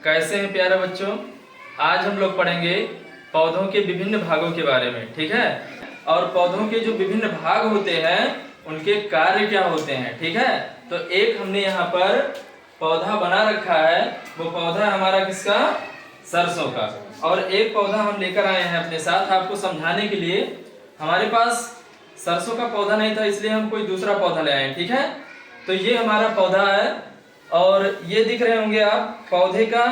कैसे हैं प्यारे बच्चों। आज हम लोग पढ़ेंगे पौधों के विभिन्न भागों के बारे में, ठीक है। और पौधों के जो विभिन्न भाग होते हैं उनके कार्य क्या होते हैं, ठीक है। तो एक हमने यहाँ पर पौधा बना रखा है, वो पौधा हमारा किसका, सरसों का। और एक पौधा हम लेकर आए हैं अपने साथ आपको समझाने के लिए। हमारे पास सरसों का पौधा नहीं था इसलिए हम कोई दूसरा पौधा ले आए हैं, ठीक है। तो ये हमारा पौधा है और ये दिख रहे होंगे आप पौधे का,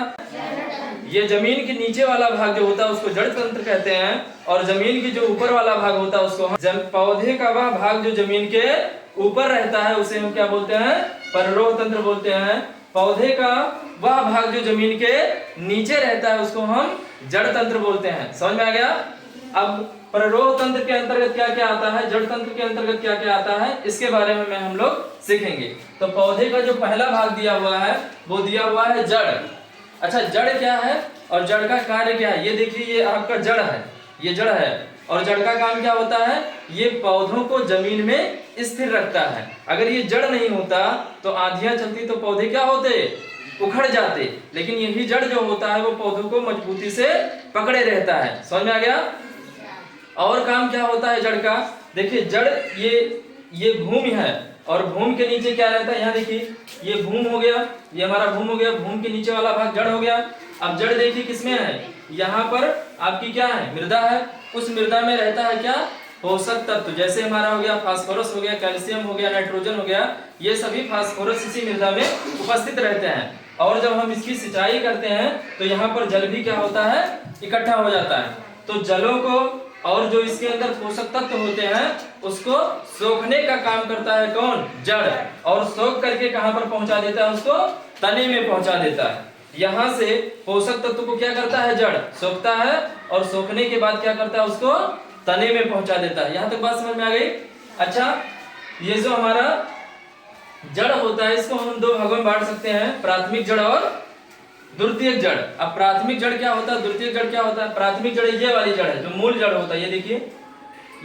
ये जमीन के नीचे वाला भाग जो होता है उसको जड़ तंत्र कहते हैं, और जमीन के जो ऊपर वाला भाग होता है उसको हम पौधे का वह भाग जो जमीन के ऊपर रहता है उसे हम क्या बोलते हैं, पररोह तंत्र बोलते हैं। पौधे का वह भाग जो जमीन के नीचे रहता है उसको हम जड़ तंत्र बोलते हैं। समझ में आ गया। अब पररोह तंत्र के अंतर्गत क्या क्या आता है, जड़ तंत्र के अंतर्गत क्या क्या आता है, इसके बारे में हम लोग सीखेंगे। तो पौधे का जो पहला भाग दिया हुआ है वो दिया हुआ है जड़। अच्छा, जड़ क्या है और जड़ का कार्य क्या है, ये देखिए ये आपका जड़ है, ये जड़ है। और जड़ का काम क्या होता है, ये पौधों को जमीन में स्थिर रखता है। अगर ये जड़ नहीं होता तो आंधियां चलती तो पौधे क्या होते, उखड़ जाते। लेकिन यही जड़ जो होता है वो पौधों को मजबूती से पकड़े रहता है। समझ में आ गया। और काम क्या होता है जड़ का, देखिए जड़ ये भूमि है और भूमि के नीचे क्या रहता है, यहाँ देखिए ये भूमि हो गया, ये हमारा भूमि हो गया, भूमि के नीचे वाला भाग जड़ हो गया। अब जड़ देखिए किसमें है, यहाँ पर आपकी क्या है, मृदा है। उस मृदा में रहता है क्या, पोषक तत्व। जैसे हमारा हो गया फास्फोरस हो गया, कैल्शियम हो गया, नाइट्रोजन हो गया, ये सभी फास्फोरस इसी मृदा में उपस्थित रहते हैं। और जब हम इसकी सिंचाई करते हैं तो यहाँ पर जल भी क्या होता है, इकट्ठा हो जाता है। तो जलों को और जो इसके अंदर पोषक तत्व होते हैं उसको सोखने का काम करता है कौन, जड़। और सोख करके कहां पर पहुंचा देता है, उसको तने में पहुंचा देता है। यहां से पोषक तत्व को क्या करता है, जड़ सोखता है और सोखने के बाद क्या करता है, उसको तने में पहुंचा देता है। यहां तक बात समझ में आ गई। अच्छा, ये जो हमारा जड़ होता है इसको हम दो भागों में बांट सकते हैं, प्राथमिक जड़ और द्वितीयक जड़। अब प्राथमिक जड़ क्या होता है, द्वितीयक जड़ क्या होता है। प्राथमिक जड़ ये वाली जड़ है जो मूल जड़ होता है, ये देखिए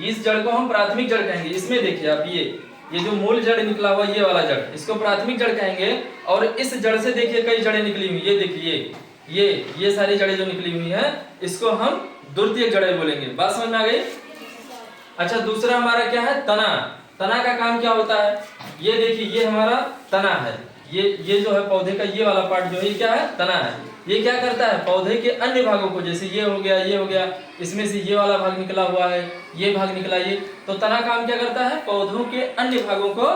इस जड़ को हम प्राथमिक जड़ कहेंगे। इसमें देखिए आप ये जो मूल जड़ निकला हुआ ये वाला जड़, इसको प्राथमिक जड़ कहेंगे। और इस जड़ से देखिए कई जड़ें निकली हुई, ये देखिए ये सारी जड़ें जो निकली हुई है इसको हम द्वितीयक जड़ें बोलेंगे। बात समझ में आ गई। अच्छा, दूसरा हमारा क्या है, तना। तना का काम क्या होता है, ये देखिए ये हमारा तना है, ये जो है पौधे का ये वाला पार्ट जो है ये क्या है, तना है। ये क्या करता है, पौधे के अन्य भागों को, जैसे ये हो गया, इसमें से ये वाला भाग निकला हुआ है, ये भाग निकला, ये तो तना काम क्या करता है, पौधों के अन्य भागों को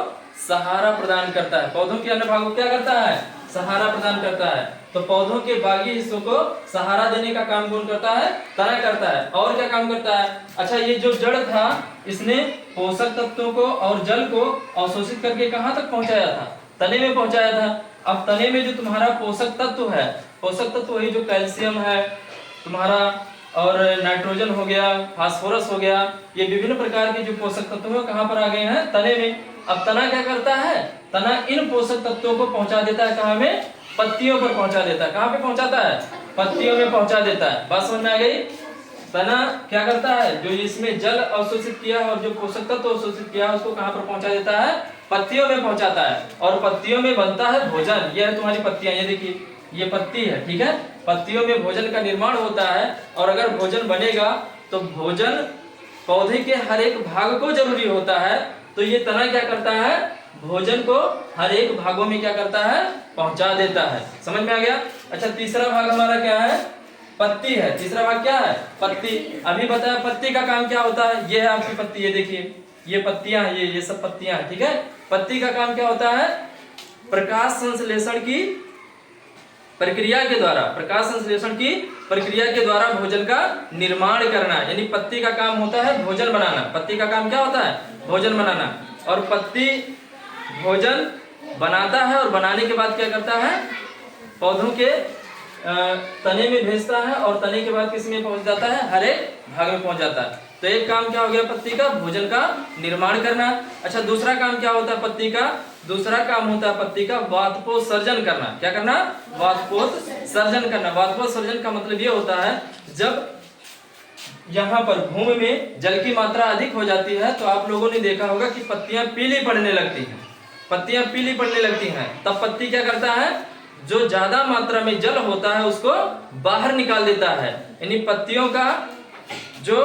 सहारा प्रदान करता है। पौधों के अन्य भागों को क्या करता है, सहारा प्रदान करता है। तो पौधों के बाकी हिस्सों को सहारा देने का काम कौन करता है, तना करता है। और क्या काम करता है, अच्छा ये जो जड़ था इसने पोषक तत्वों को और जल को अवशोषित करके कहाँ तक पहुंचाया था, तने में पहुंचाया था। अब तने में जो तुम्हारा पोषक तत्व है, पोषक तत्व वही जो कैल्शियम है तुम्हारा, और नाइट्रोजन हो गया, फास्फोरस हो गया, ये विभिन्न प्रकार के जो पोषक तत्व है कहाँ पर आ गए हैं, तने में। अब तना क्या करता है, तना इन पोषक तत्वों को पहुंचा देता है कहाँ में, पत्तियों पर पहुंचा देता है। कहाँ पे पहुंचाता है, पत्तियों में पहुंचा देता है। बात समझ में आ गई। तना क्या करता है, जो इसमें जल अवशोषित किया और जो पोषक तत्व अवशोषित किया उसको कहाँ पर पहुंचा देता है, पत्तियों में पहुंचाता है। और पत्तियों में बनता है भोजन। ये है तुम्हारी पत्तियां, ये देखिए ये पत्ती है, ठीक है। पत्तियों में भोजन का निर्माण होता है। और अगर भोजन बनेगा तो भोजन पौधे के हर एक भाग को जरूरी होता है। तो ये तना क्या करता है, भोजन को हर एक भागों में क्या करता है, पहुंचा देता है। समझ में आ गया। अच्छा, तीसरा भाग हमारा क्या है, पत्ती है। तीसरा भाग क्या है, पत्ती। अभी बताया पत्ती का काम क्या होता है, ये है आपकी पत्ती, ये देखिए ये पत्तियां, ये सब पत्तियां हैं, ठीक है। पत्ती का काम क्या होता है, प्रकाश संश्लेषण की प्रक्रिया के द्वारा, प्रकाश संश्लेषण की प्रक्रिया के द्वारा भोजन का निर्माण करना। यानी पत्ती का काम होता है भोजन बनाना। पत्ती का काम क्या होता है, भोजन बनाना। और पत्ती भोजन बनाता है और बनाने के बाद क्या करता है, पौधों के तने में भेजता है और तने के बाद किस में पहुंच जाता है, हर एक भाग में पहुंच जाता है। तो एक काम क्या हो गया पत्ती का, भोजन का निर्माण करना। अच्छा, दूसरा काम क्या होता है पत्ती का, दूसरा काम होता है पत्ती का वातपोत्सर्जन करना। क्या करना, वातपोत्सर्जन करना। वातपोत्सर्जन का मतलब ये होता है जब यहाँ पर भूमि में जल की मात्रा अधिक हो जाती है तो आप लोगों ने देखा होगा कि पत्तियां पीली पड़ने लगती हैं, पत्तियां पीली पड़ने लगती हैं। तब पत्ती क्या करता है, जो ज्यादा मात्रा में जल होता है उसको बाहर निकाल देता है। यानी पत्तियों का जो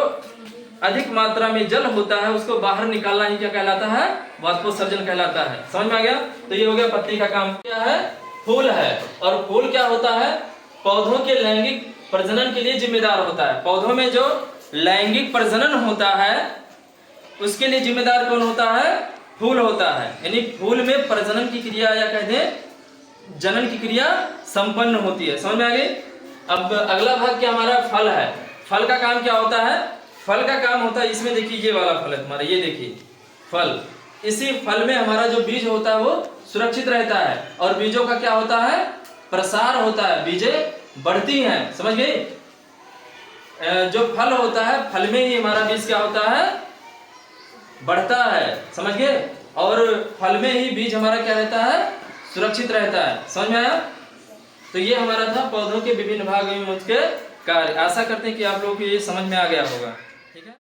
अधिक मात्रा में जल होता है उसको बाहर निकालना ही क्या कहलाता है? वाष्पोत्सर्जन कहलाता है। समझ में आ गया? तो ये हो गया पत्ती का काम। क्या है? फूल है। और फूल क्या होता है? पौधों के लैंगिक प्रजनन के लिए जिम्मेदार होता है। पौधों में जो लैंगिक प्रजनन होता है उसके लिए जिम्मेदार कौन होता है? फूल होता है। यानी फूल में प्रजनन की क्रिया या कहते हैं जनन की क्रिया संपन्न होती है। समझ में आ गई? अब अगला भाग क्या हमारा? फल है। फल का काम क्या होता है? फल का काम होता है, इसमें देखिए ये वाला फल है तुम्हारा, ये देखिए फल। इसी फल में हमारा जो बीज होता है वो सुरक्षित रहता है और बीजों का क्या होता है? प्रसार होता है, बीजें बढ़ती हैं। समझ गई? जो फल होता है फल में ही हमारा बीज क्या होता है? बढ़ता है। समझ गए? और फल में ही बीज हमारा क्या रहता है? सुरक्षित रहता है। समझ में आया? तो ये हमारा था पौधों के विभिन्न भाग एवं उसके कार्य। आशा करते हैं कि आप लोगों को ये समझ में आ गया होगा। ठीक है।